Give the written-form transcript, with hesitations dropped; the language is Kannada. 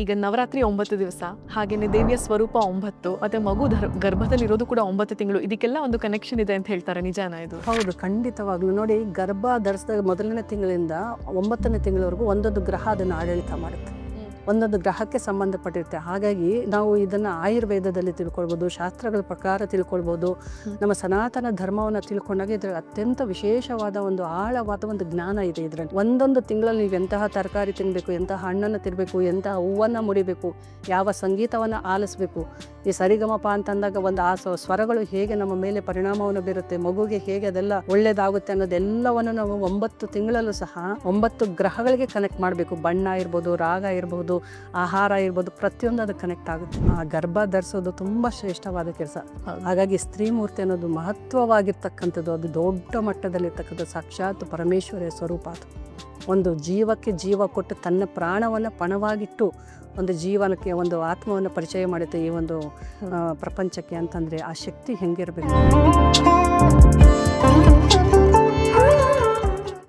ಈಗ ನವರಾತ್ರಿ 9 ದಿವಸ, ಹಾಗೇನೆ ದೇವಿಯ ಸ್ವರೂಪ 9, ಮತ್ತೆ ಮಗು ಗರ್ಭದಲ್ಲಿರೋದು ಕೂಡ 9 ತಿಂಗಳು. ಇದಕ್ಕೆಲ್ಲ ಒಂದು ಕನೆಕ್ಷನ್ ಇದೆ ಅಂತ ಹೇಳ್ತಾರೆ, ನಿಜಾನಾ ಇದು? ಹೌದು, ಖಂಡಿತವಾಗ್ಲೂ. ನೋಡಿ, ಗರ್ಭ ಧರಿಸಿದ ಮೊದಲನೇ ತಿಂಗಳಿಂದ 9ನೇ ತಿಂಗಳವರೆಗೂ ಒಂದೊಂದು ಗ್ರಹ ಅದನ್ನು ಆಡಳಿತ ಮಾಡುತ್ತೆ, ಒಂದೊಂದು ಗ್ರಹಕ್ಕೆ ಸಂಬಂಧಪಟ್ಟಿರುತ್ತೆ. ಹಾಗಾಗಿ ನಾವು ಇದನ್ನು ಆಯುರ್ವೇದದಲ್ಲಿ ತಿಳ್ಕೊಳ್ಬೋದು, ಶಾಸ್ತ್ರಗಳ ಪ್ರಕಾರ ತಿಳ್ಕೊಳ್ಬೋದು. ನಮ್ಮ ಸನಾತನ ಧರ್ಮವನ್ನು ತಿಳ್ಕೊಂಡಾಗ ಇದರ ಅತ್ಯಂತ ವಿಶೇಷವಾದ ಒಂದು ಆಳವಾದ ಒಂದು ಜ್ಞಾನ ಇದೆ ಇದರಲ್ಲಿ. ಒಂದೊಂದು ತಿಂಗಳಲ್ಲಿ ನೀವು ಎಂತಹ ತರಕಾರಿ ತಿನ್ನಬೇಕು, ಎಂತಹ ಹಣ್ಣನ್ನು ತಿನ್ನಬೇಕು, ಎಂತಹ ಹೂವನ್ನು ಮುಡಿಬೇಕು, ಯಾವ ಸಂಗೀತವನ್ನು ಆಲಿಸಬೇಕು, ಈ ಸರಿಗಮಪ ಅಂತಂದಾಗ ಒಂದು ಆ ಸ್ವರಗಳು ಹೇಗೆ ನಮ್ಮ ಮೇಲೆ ಪರಿಣಾಮವನ್ನು ಬೀರುತ್ತೆ, ಮಗುಗೆ ಹೇಗೆ ಅದೆಲ್ಲ ಒಳ್ಳೇದಾಗುತ್ತೆ ಅನ್ನೋದೆಲ್ಲವನ್ನು ನಾವು 9 ತಿಂಗಳಲ್ಲೂ ಸಹ 9 ಗ್ರಹಗಳಿಗೆ ಕನೆಕ್ಟ್ ಮಾಡಬೇಕು. ಬಣ್ಣ ಇರ್ಬೋದು, ರಾಗ ಇರ್ಬೋದು, ಆಹಾರ ಇರ್ಬೋದು, ಪ್ರತಿಯೊಂದು ಅದು ಕನೆಕ್ಟ್ ಆಗುತ್ತೆ. ಆ ಗರ್ಭ ಧರಿಸೋದು ತುಂಬಾ ಶ್ರೇಷ್ಠವಾದ ಕೆಲಸ. ಹಾಗಾಗಿ ಸ್ತ್ರೀ ಮೂರ್ತಿ ಅನ್ನೋದು ಮಹತ್ವವಾಗಿರ್ತಕ್ಕಂಥದ್ದು, ಅದು ದೊಡ್ಡ ಮಟ್ಟದಲ್ಲಿರ್ತಕ್ಕಂಥ ಸಾಕ್ಷಾತ್ ಪರಮೇಶ್ವರಿಯ ಸ್ವರೂಪ. ಅದು ಒಂದು ಜೀವಕ್ಕೆ ಜೀವ ಕೊಟ್ಟು ತನ್ನ ಪ್ರಾಣವನ್ನು ಪಣವಾಗಿಟ್ಟು ಒಂದು ಜೀವನಕ್ಕೆ, ಒಂದು ಆತ್ಮವನ್ನು ಪರಿಚಯ ಮಾಡುತ್ತೆ ಈ ಒಂದು ಪ್ರಪಂಚಕ್ಕೆ ಅಂತಂದರೆ ಆ ಶಕ್ತಿ ಹೆಂಗಿರಬೇಕು.